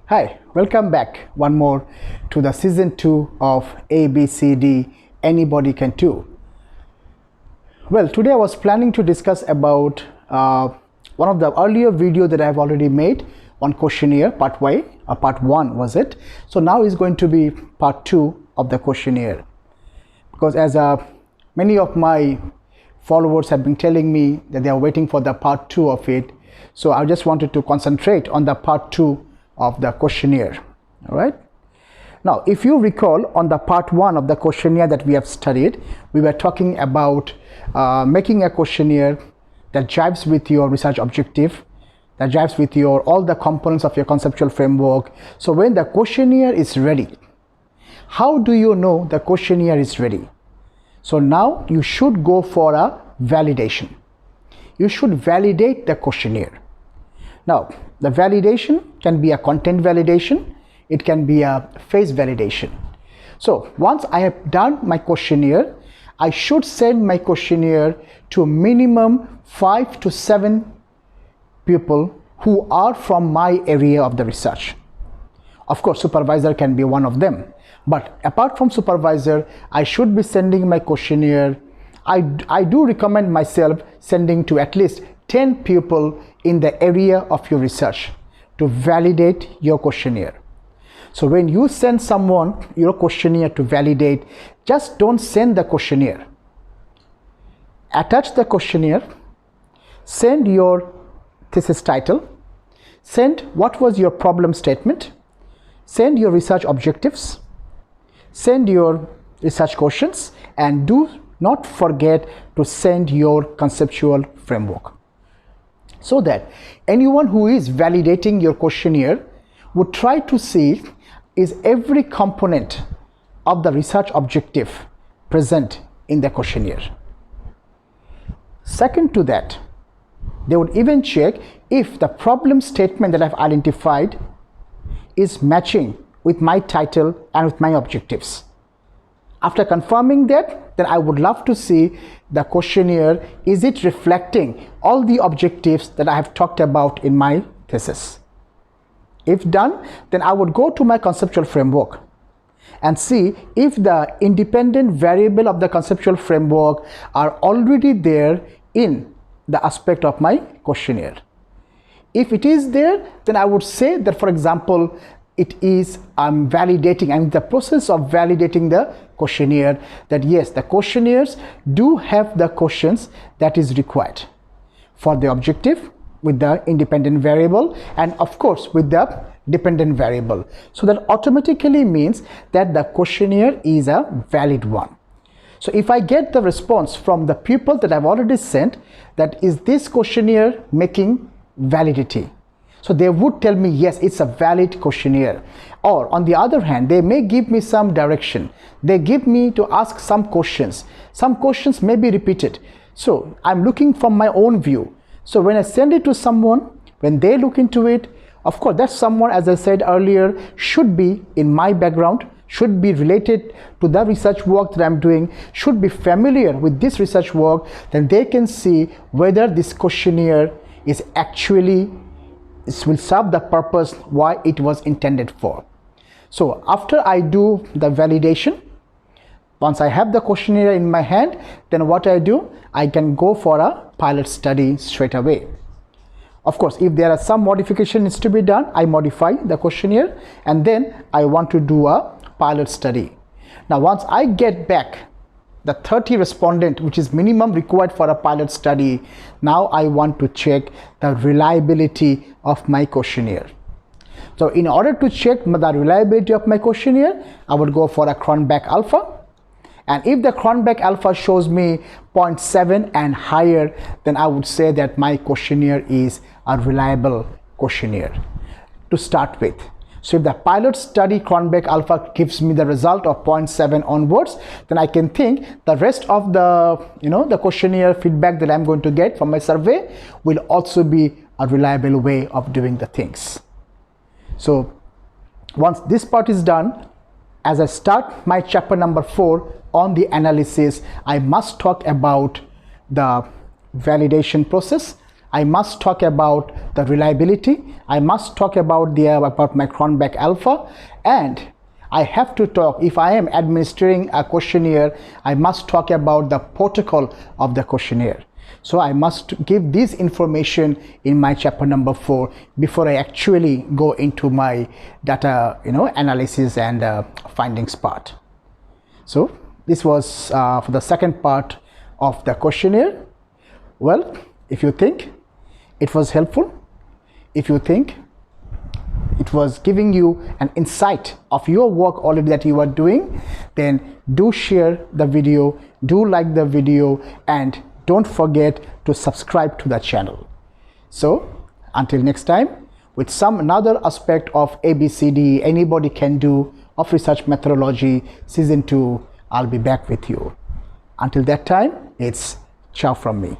Hi, welcome back one more to the season 2 of ABCD Anybody Can Do. Well, today I was planning to discuss about one of the earlier video that I've already made on questionnaire, part 1 was it. So now is going to be part 2 of the questionnaire, because as many of my followers have been telling me that they are waiting for the part 2 of it. So I just wanted to concentrate on the part 2 of the questionnaire. All right. Now, if you recall, on the part 1 of the questionnaire that we have studied, we were talking about making a questionnaire that jives with your research objective, that jives with your all the components of your conceptual framework. So when the questionnaire is ready, how do you know the questionnaire is ready? So now you should go for a validation. You should validate the questionnaire. Now, the validation can be a content validation, it can be a phase validation. So once I have done my questionnaire, I should send my questionnaire to minimum 5 to 7 people who are from my area of the research. Of course, supervisor can be one of them, but apart from supervisor, I should be sending my questionnaire. I do recommend myself sending to at least 10 people in the area of your research to validate your questionnaire. So when you send someone your questionnaire to validate, just don't send the questionnaire. Attach the questionnaire, send your thesis title, send what was your problem statement, send your research objectives, send your research questions, and do not forget to send your conceptual framework, so that anyone who is validating your questionnaire would try to see, is every component of the research objective present in the questionnaire. Second to that, they would even check if the problem statement that I've identified is matching with my title and with my objectives. After confirming that, then I would love to see the questionnaire, is it reflecting all the objectives that I have talked about in my thesis? If done, then I would go to my conceptual framework and see if the independent variable of the conceptual framework are already there in the aspect of my questionnaire. If it is there, then I would say that, for example, I'm in the process of validating the questionnaire, that yes, the questionnaires do have the questions that is required for the objective with the independent variable, and of course with the dependent variable. So that automatically means that the questionnaire is a valid one. So if I get the response from the people that I've already sent, that is this questionnaire making validity, so they would tell me, yes, it's a valid questionnaire. Or on the other hand, they may give me some direction. They give me to ask some questions. Some questions may be repeated. So I'm looking from my own view. So when I send it to someone, when they look into it, of course, that someone, as I said earlier, should be in my background, should be related to the research work that I'm doing, should be familiar with this research work, then they can see whether this questionnaire is actually will serve the purpose why it was intended for. So after I do the validation, once I have the questionnaire in my hand, then what I do, I can go for a pilot study straight away. Of course, if there are some modifications to be done, I modify the questionnaire and then I want to do a pilot study. Now, once I get back the 30 respondent, which is minimum required for a pilot study, now I want to check the reliability of my questionnaire. So in order to check the reliability of my questionnaire, I would go for a Cronbach alpha. And if the Cronbach alpha shows me 0.7 and higher, then I would say that my questionnaire is a reliable questionnaire to start with. So if the pilot study Cronbach alpha gives me the result of 0.7 onwards, then I can think the rest of the questionnaire feedback that I'm going to get from my survey will also be a reliable way of doing the things. So once this part is done, as I start my chapter number 4 on the analysis, I must talk about the validation process. I must talk about the reliability, I must talk about my cronback alpha, and I have to talk, if I am administering a questionnaire, I must talk about the protocol of the questionnaire. So I must give this information in my chapter number 4 before I actually go into my data analysis and findings part. So this was for the second part of the questionnaire. Well, if you think it was helpful, if you think it was giving you an insight of your work already that you are doing, then do share the video, do like the video, and don't forget to subscribe to the channel. So until next time, with some another aspect of ABCD anybody can do of research methodology season 2, I'll be back with you. Until that time, it's ciao from me.